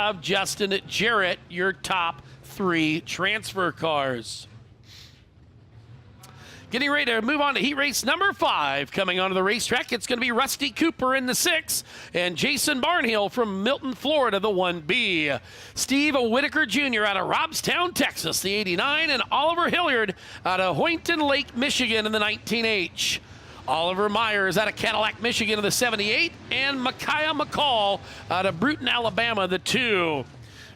of Justin Jarrett, your top 3 transfer cars. Getting ready to move on to heat race number 5. Coming onto the racetrack, it's going to be Rusty Cooper in the 6 and Jason Barnhill from Milton, Florida, the 1B. Steve Whitaker Jr. out of Robstown, Texas, the 89, and Oliver Hilliard out of Hoynton Lake, Michigan, in the 19H. Oliver Myers out of Cadillac, Michigan, in the 78, and Micaiah McCall out of Bruton, Alabama, the 2.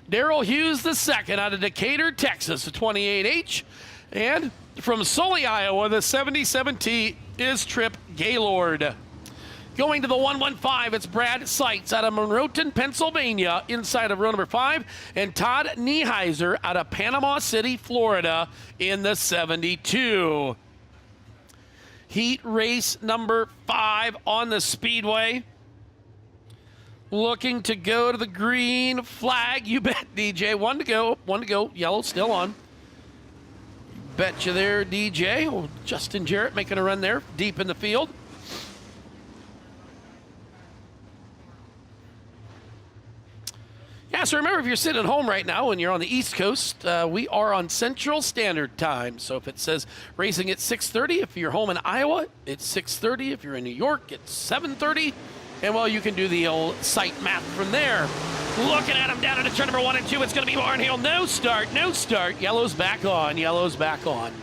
Darrell Hughes the 2nd out of Decatur, Texas, the 28H, and from Sully, Iowa, the 77T is Trip Gaylord. Going to the 115, it's Brad Seitz out of Monroeton, Pennsylvania, inside of row number 5, and Todd Nieheiser out of Panama City, Florida, in the 72. Heat race number 5 on the Speedway. Looking to go to the green flag. You bet, DJ. One to go. Yellow still on. Bet you there, DJ. Oh, Justin Jarrett making a run there, deep in the field. Yeah, so remember, if you're sitting at home right now and you're on the East Coast, we are on Central Standard Time. So if it says racing at 6:30, if you're home in Iowa, it's 6:30. If you're in New York, it's 7:30. And, well, you can do the old site math from there. Looking at him down into turn number 1 and 2. It's going to be Barnhill. No start. Yellow's back on.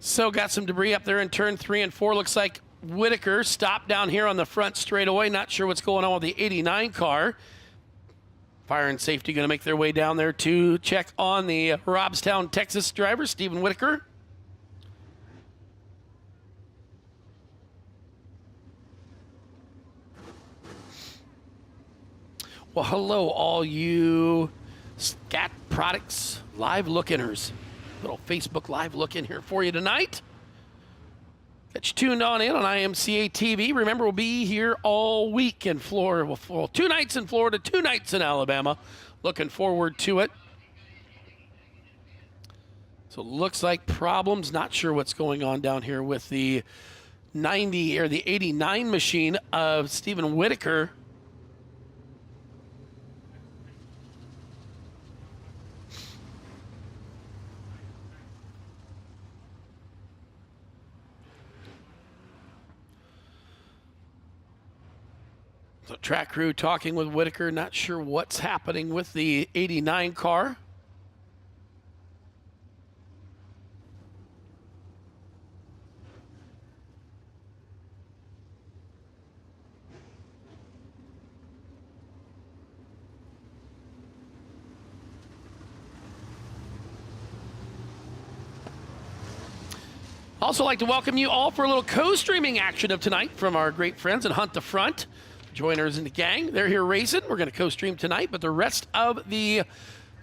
So got some debris up there in turn 3 and 4. Looks like Whitaker stopped down here on the front straightaway. Not sure what's going on with the 89 car. Fire and safety going to make their way down there to check on the Robstown, Texas driver, Stephen Whitaker. Well, hello, all you Scat Products live look-inners. Little Facebook Live look in here for you tonight. Get you tuned on in on IMCA TV. Remember, we'll be here all week in Florida. Well, 2 nights in Florida, 2 nights in Alabama. Looking forward to it. So it looks like problems. Not sure what's going on down here with the 90 or the 89 machine of Stephen Whitaker. So track crew talking with Whitaker, not sure what's happening with the 89 car. Also like to welcome you all for a little co-streaming action of tonight from our great friends at Hunt the Front. Joiners in the gang. They're here racing. We're going to co-stream tonight, but the rest of the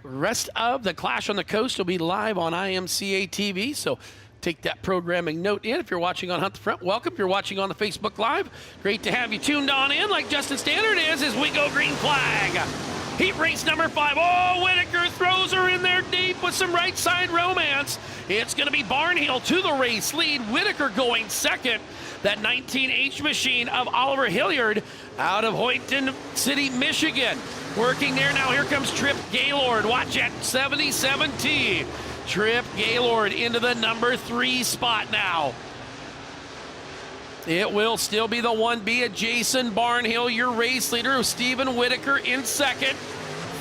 Clash on the Coast will be live on IMCA TV. So take that programming note in. If you're watching on Hunt the Front, welcome. If you're watching on the Facebook Live, great to have you tuned on in like Justin Standard is as we go green flag. Heat race number 5. Oh, Whitaker throws her in there deep with some right side romance. It's going to be Barnhill to the race lead. Whitaker going second. That 19H machine of Oliver Hilliard out of Hoynton City, Michigan. Working there now. Here comes Trip Gaylord. Watch at 77T. Trip Gaylord into the number 3 spot now. It will still be the 1B of Jason Barnhill, your race leader, Stephen Whitaker in second.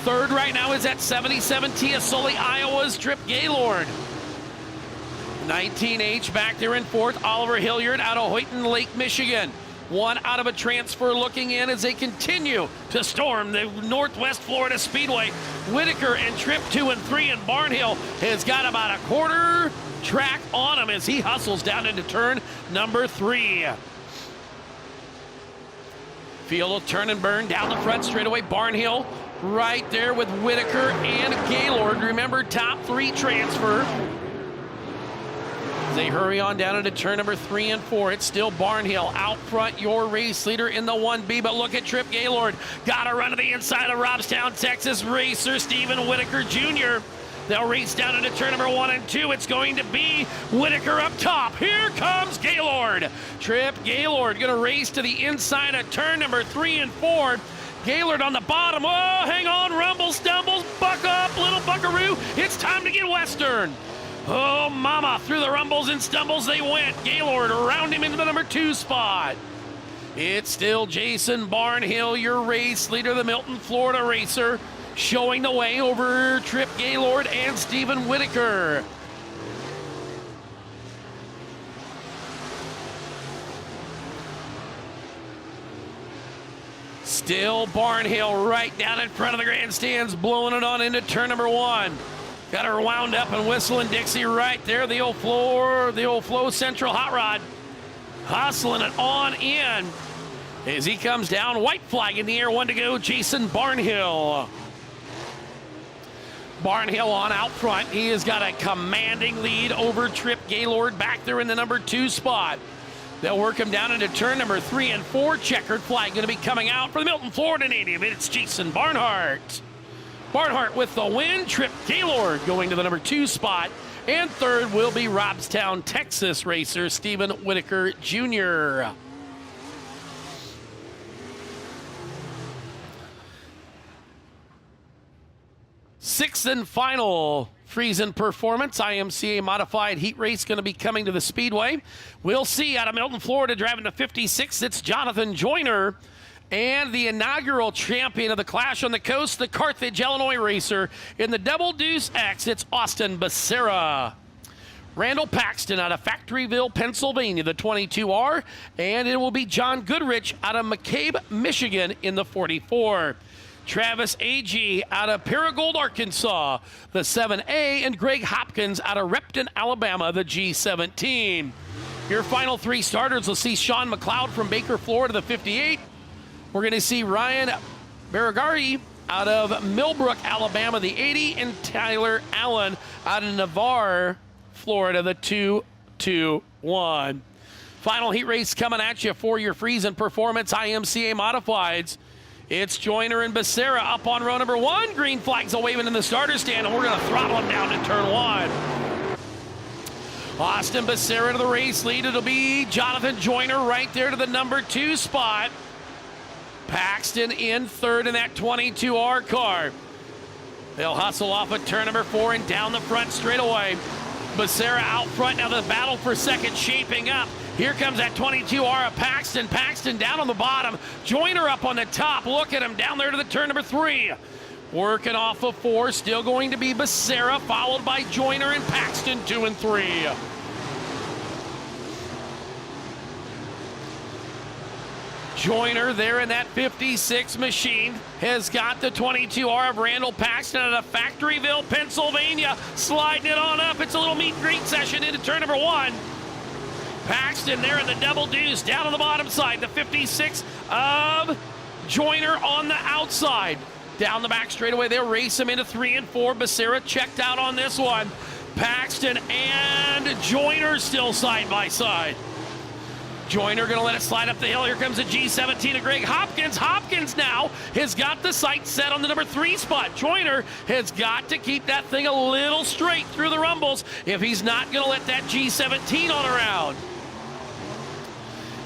Third right now is at 77T of Sully, Iowa's Trip Gaylord. 19H back there in fourth. Oliver Hilliard out of Hoynton Lake, Michigan. 1 out of a transfer looking in as they continue to storm the Northwest Florida Speedway. Whitaker and Trip 2 and 3, and Barnhill has got about a quarter track on him as he hustles down into turn number 3. Field will turn and burn down the front straightaway. Barnhill right there with Whitaker and Gaylord. Remember, top 3 transfer. they hurry on down into turn number 3 and 4. It's still Barnhill out front, your race leader in the 1B. But look at Trip Gaylord. Got to run to the inside of Robstown, Texas racer Stephen Whitaker Jr. They'll race down into turn number 1 and 2. It's going to be Whitaker up top. Here comes Gaylord. Trip Gaylord going to race to the inside of turn number 3 and 4. Gaylord on the bottom. Oh, hang on. Rumbles, stumbles. Buck up, little buckaroo. It's time to get Western. Oh, mama. Through the rumbles and stumbles they went. Gaylord around him into the number 2 spot. It's still Jason Barnhill, your race leader, the Milton, Florida racer, showing the way over Trip Gaylord and Stephen Whitaker. Still Barnhill right down in front of the grandstands, blowing it on into turn number 1. Got her wound up and whistling Dixie right there. The old Flow Central Hot Rod hustling it on in as he comes down. White flag in the air, 1 to go. Jason Barnhill. Barnhill on out front. He has got a commanding lead over Trip Gaylord back there in the number 2 spot. They'll work him down into turn number 3 and 4. Checkered flag going to be coming out for the Milton, Florida native. It's Jason Barnhart. Barnhart with the win. Trip Gaylord going to the number 2 spot. And third will be Robstown, Texas racer Stephen Whitaker Jr. Sixth and final Friesen performance, IMCA modified heat race going to be coming to the Speedway. We'll see out of Milton, Florida, driving to 56. It's Jonathan Joyner. And the inaugural champion of the Clash on the Coast, the Carthage, Illinois racer. In the Double Deuce X, it's Austin Becerra. Randall Paxton out of Factoryville, Pennsylvania, the 22R. And it will be John Goodrich out of McCabe, Michigan in the 44. Travis Agee out of Paragould, Arkansas, the 7A, and Greg Hopkins out of Repton, Alabama, the G17. Your final 3 starters will see Sean McLeod from Baker, Florida, the 58. We're going to see Ryan Baragari out of Millbrook, Alabama, the 80, and Tyler Allen out of Navarre, Florida, the 221. Final heat race coming at you for your Friesen performance IMCA modifieds. It's Joyner and Becerra up on row number 1. Green flags are waving in the starter stand, and we're going to throttle them down to turn 1. Austin Becerra to the race lead. It'll be Jonathan Joyner right there to the number 2 spot. Paxton in third in that 22R car. They'll hustle off at turn number 4 and down the front straightaway. Becerra out front. Now the battle for second shaping up. Here comes that 22R of Paxton. Paxton down on the bottom. Joyner up on the top. Look at him down there to the turn number 3. Working off of 4. Still going to be Becerra, followed by Joyner and Paxton 2 and 3. Joyner there in that 56 machine has got the 22R of Randall Paxton out of Factoryville, Pennsylvania. Sliding it on up. It's a little meet and greet session into turn number 1. Paxton there in the double deuce down on the bottom side. The 56 of Joyner on the outside. Down the back straightaway, they'll race him into 3 and 4. Becerra checked out on this one. Paxton and Joyner still side by side. Joyner going to let it slide up the hill. Here comes the G17 of Greg Hopkins. Hopkins now has got the sights set on the number 3 spot. Joyner has got to keep that thing a little straight through the rumbles if he's not going to let that G17 on around.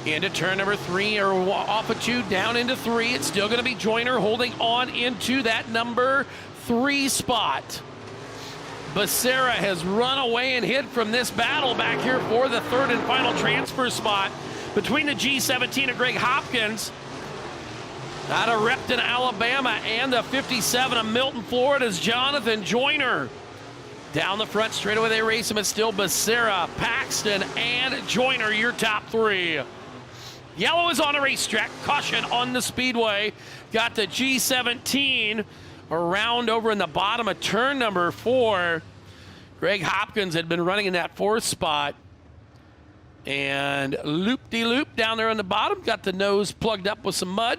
Into turn number 3, or off of 2, down into 3. It's still going to be Joyner holding on into that number 3 spot. Becerra has run away and hid from this battle back here for the 3rd and final transfer spot between the G17 of Greg Hopkins out of Repton, Alabama, and the 57 of Milton, Florida's Jonathan Joyner. Down the front straightaway, they race him. It's still Becerra, Paxton, and Joyner, your top 3. Yellow is on a racetrack. Caution on the speedway. Got the G17 around over in the bottom of turn number 4. Greg Hopkins had been running in that 4th spot. And loop-de-loop down there on the bottom. Got the nose plugged up with some mud.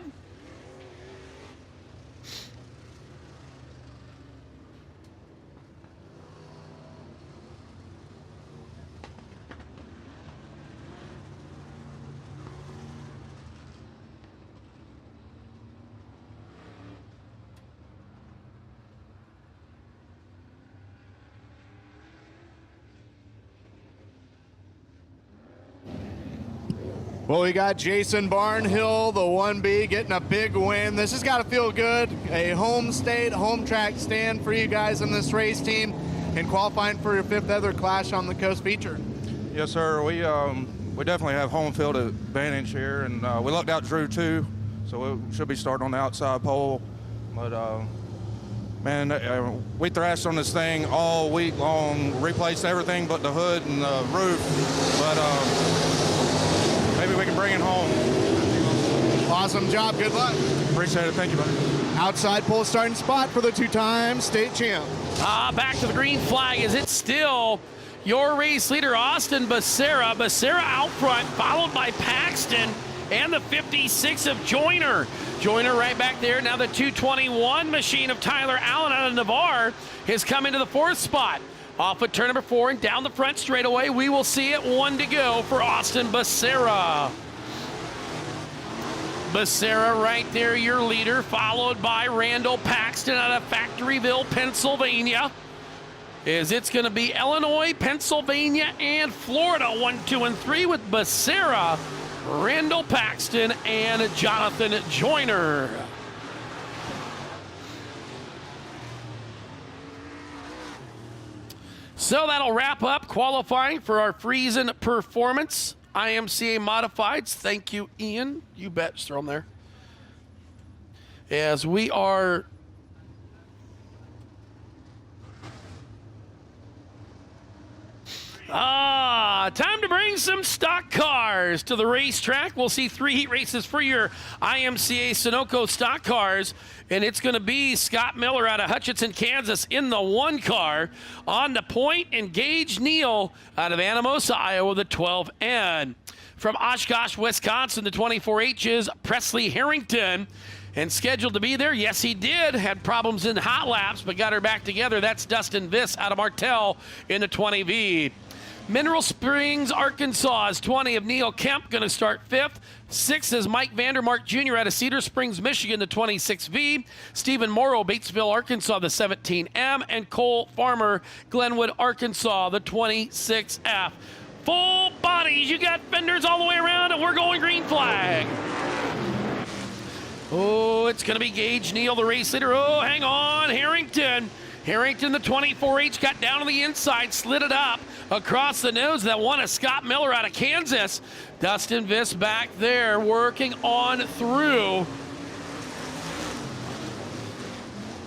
Well, we got Jason Barnhill, the 1B, getting a big win. This has got to feel good. A home state, home track stand for you guys in this race team and qualifying for your 5th other Clash on the Coast feature. Yes, sir. We definitely have home field advantage here, and we lucked out Drew too, so we should be starting on the outside pole. But man, we thrashed on this thing all week long, replaced everything but the hood and the roof. But maybe we can bring it home. Awesome job. Good luck. Appreciate it. Thank you, buddy. Outside pole starting spot for the 2-time state champ. Back to the green flag. Is it still your race leader, Austin Becerra? Becerra out front, followed by Paxton and the 56 of Joyner. Joyner right back there. Now the 221 machine of Tyler Allen out of Navarre has come into the 4th spot. Off at turn number 4 and down the front straightaway. We will see it. 1 to go for Austin Becerra. Becerra right there, your leader, followed by Randall Paxton out of Factoryville, Pennsylvania. It's going to be Illinois, Pennsylvania, and Florida, 1, 2, and 3 with Becerra, Randall Paxton, and Jonathan Joyner. So that'll wrap up qualifying for our Friesen Performance IMCA Modifieds. Thank you, Ian. You bet. Just throw them there. As we are time to bring some stock cars to the racetrack. We'll see 3 heat races for your IMCA Sunoco stock cars, and it's going to be Scott Miller out of Hutchinson, Kansas in the 1 car. On the point, and Gage Neal out of Anamosa, Iowa, the 12N. From Oshkosh, Wisconsin, the 24H's, Presley Harrington. And scheduled to be there, yes, he did. Had problems in hot laps, but got her back together. That's Dustin Viss out of Martell in the 20V. Mineral Springs, Arkansas is 20 of Neil Kemp, going to start 5th. 6th is Mike Vandermark Jr. out of Cedar Springs, Michigan, the 26V. Stephen Morrow, Batesville, Arkansas, the 17M. And Cole Farmer, Glenwood, Arkansas, the 26F. Full bodies. You got fenders all the way around, and we're going green flag. Oh, it's going to be Gage Neal, the race leader. Oh, hang on, Harrington. Harrington, the 24H, got down on the inside, slid it up across the nose. That one is Scott Miller out of Kansas. Dustin Viss back there working on through.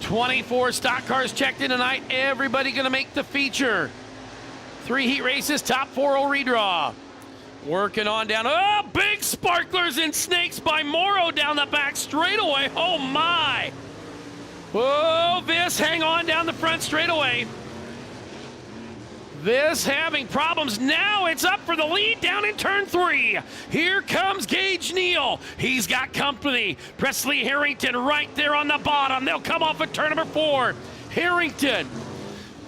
24 stock cars checked in tonight. Everybody going to make the feature. 3 heat races, top 4 will redraw. Working on down. Oh, big sparklers and snakes by Morrow down the back straightaway. Oh, my. Whoa, Viss, hang on down the front straightaway. Viss having problems. Now it's up for the lead down in turn 3. Here comes Gage Neal. He's got company. Presley Harrington right there on the bottom. They'll come off at turn number 4. Harrington.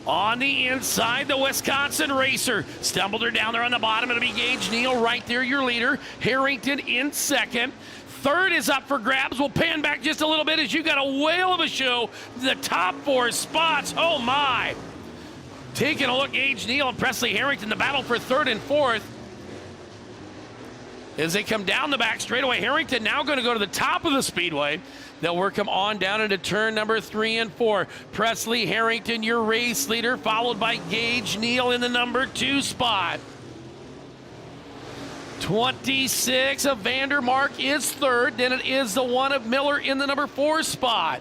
On the inside, the Wisconsin racer. Stumbled her down there on the bottom. It'll be Gage Neal right there, your leader. Harrington in 2nd. 3rd is up for grabs. We'll pan back just a little bit as you got a whale of a show. The top 4 spots. Oh, my. Taking a look, Gage Neal and Presley Harrington, the battle for 3rd and 4th. As they come down the back straightaway, Harrington now going to go to the top of the speedway. They'll work him on down into turn number 3 and 4. Presley Harrington, your race leader, followed by Gage Neal in the number 2 spot. 26 of Vandermark is 3rd. Then it is the 1 of Miller in the number 4 spot.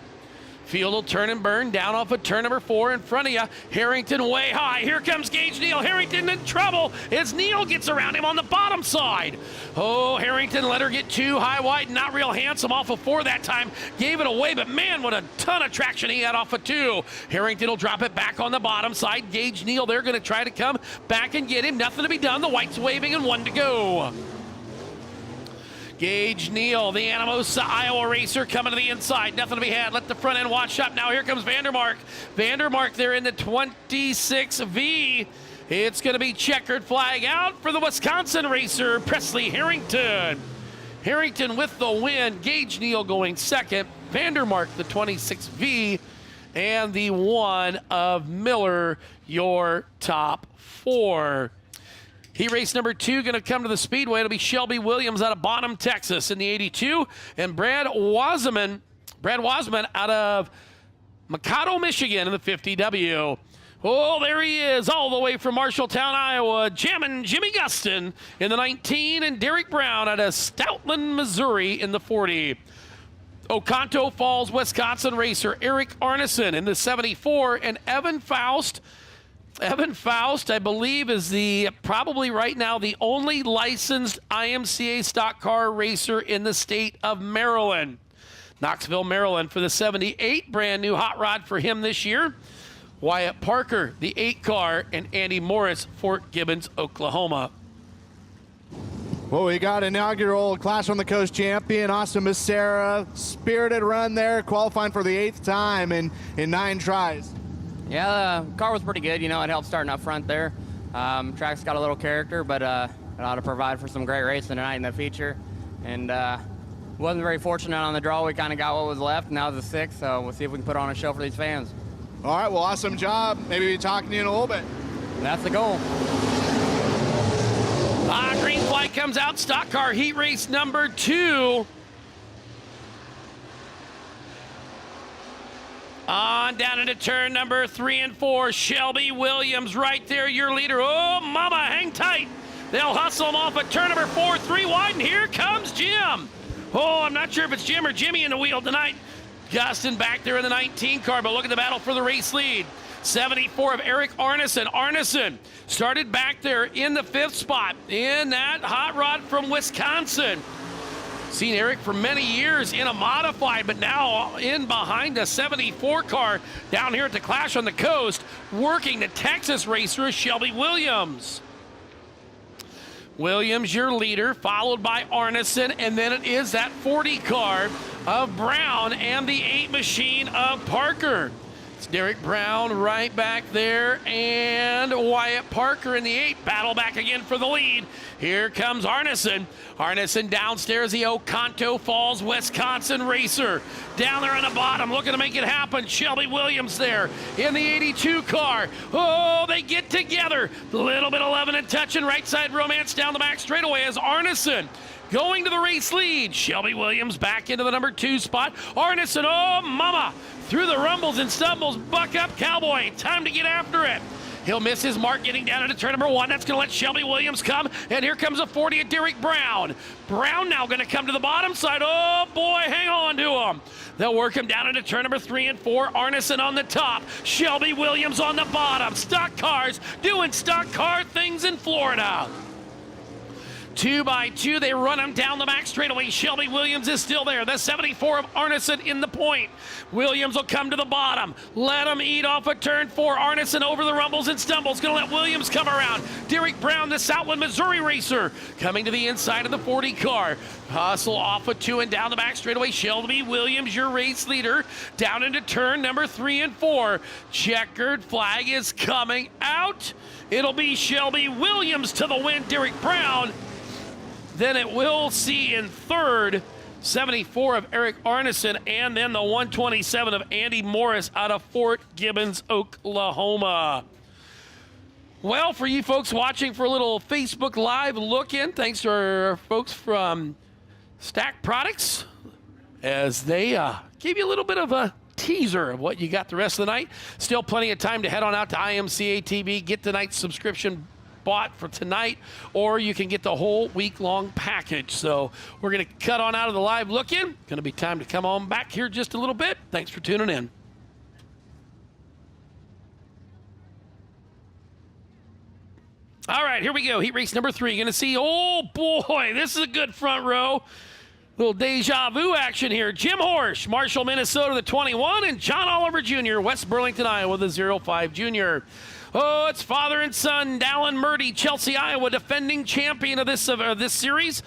Field will turn and burn down off of turn number 4 in front of you. Harrington way high. Here comes Gage Neal. Harrington in trouble as Neal gets around him on the bottom side. Oh, Harrington let her get too high wide. Not real handsome off of 4 that time. Gave it away, but man, what a ton of traction he had off of 2. Harrington will drop it back on the bottom side. Gage Neal, they're going to try to come back and get him. Nothing to be done. The white's waving and 1 to go. Gage Neal, the Anamosa, Iowa racer, coming to the inside. Nothing to be had. Let the front end wash up. Now here comes Vandermark. Vandermark there in the 26V. It's going to be checkered flag out for the Wisconsin racer, Presley Harrington. Harrington with the win. Gage Neal going 2nd. Vandermark, the 26V. And the 1 of Miller, your top 4. Heat race number 2 going to come to the Speedway. It'll be Shelby Williams out of Bonham, Texas in the 82, and Brad Wasserman out of Mikado, Michigan in the 50W. Oh, there he is, all the way from Marshalltown, Iowa, jamming Jimmy Gustin in the 19, and Derek Brown out of Stoutland, Missouri in the 40. Oconto Falls, Wisconsin racer Eric Arneson in the 74, and Evan Faust, I believe, is probably right now the only licensed IMCA stock car racer in the state of Maryland. Knoxville, Maryland for the 78, brand new hot rod for him this year. Wyatt Parker, the 8 car, and Andy Morris, Fort Gibbons, Oklahoma. Well, we got inaugural Clash on the Coast champion, Austin Becerra. Spirited run there, qualifying for the 8th time in 9 tries. Yeah, the car was pretty good. You know, it helped starting up front there. Track's got a little character, but it ought to provide for some great racing tonight in the feature. And wasn't very fortunate on the draw. We kind of got what was left, and that was a 6th, so we'll see if we can put on a show for these fans. All right, well, awesome job. Maybe we'll be talking to you in a little bit. That's the goal. Green flag comes out, stock car heat race number 2. On down into turn number 3 and 4, Shelby Williams right there, your leader. Oh, mama, hang tight. They'll hustle him off at turn number 4, 3 wide, and here comes Jim. Oh, I'm not sure if it's Jim or Jimmy in the wheel tonight. Gustin back there in the 19 car, but look at the battle for the race lead. 74 of Eric Arneson. Arneson started back there in the 5th spot in that hot rod from Wisconsin. Seen Eric for many years in a modified, but now in behind the 74 car down here at the Clash on the Coast, working the Texas racer Shelby Williams. Williams, your leader, followed by Arneson, and then it is that 40 car of Brown and the 8 machine of Parker. It's Derek Brown right back there, and Wyatt Parker in the 8. Battle back again for the lead. Here comes Arneson. Arneson downstairs, the Oconto Falls, Wisconsin racer. Down there on the bottom, looking to make it happen. Shelby Williams there in the 82 car. Oh, they get together. A little bit 11 and touching. Right side romance down the back straightaway as Arneson going to the race lead. Shelby Williams back into the number 2 spot. Arneson, oh mama, through the rumbles and stumbles. Buck up, cowboy. Time to get after it. He'll miss his mark getting down into turn number 1. That's going to let Shelby Williams come. And here comes a 40 at Derek Brown. Brown now going to come to the bottom side. Oh, boy, hang on to him. They'll work him down into turn number 3 and 4. Arneson on the top. Shelby Williams on the bottom. Stock cars doing stock car things in Florida. 2 by 2, they run him down the back straightaway. Shelby Williams is still there. The 74 of Arneson in the point. Williams will come to the bottom. Let him eat off of turn 4. Arneson over the rumbles and stumbles. Going to let Williams come around. Derek Brown, the Southland, Missouri racer, coming to the inside of the 40 car. Hustle off of 2 and down the back straightaway. Shelby Williams, your race leader, down into turn number 3 and 4. Checkered flag is coming out. It'll be Shelby Williams to the win. Derek Brown. Then it will see in 3rd, 74 of Eric Arneson, and then the 127 of Andy Morris out of Fort Gibbons, Oklahoma. Well, for you folks watching for a little Facebook Live look-in, thanks to our folks from Stack Products, as they gave you a little bit of a teaser of what you got the rest of the night. Still plenty of time to head on out to IMCA TV, get tonight's subscription bought for tonight, or you can get the whole week-long package. So we're going to cut on out of the live look-in. Going to be time to come on back here just a little bit. Thanks for tuning in. All right, here we go. Heat race number 3. Going to see, oh boy, this is a good front row. Little deja vu action here. Jim Horsch, Marshall, Minnesota, the 21, and John Oliver Jr., West Burlington, Iowa, the 05 junior. Oh, it's father and son, Dallin Murdy, Chelsea, Iowa, defending champion of this series.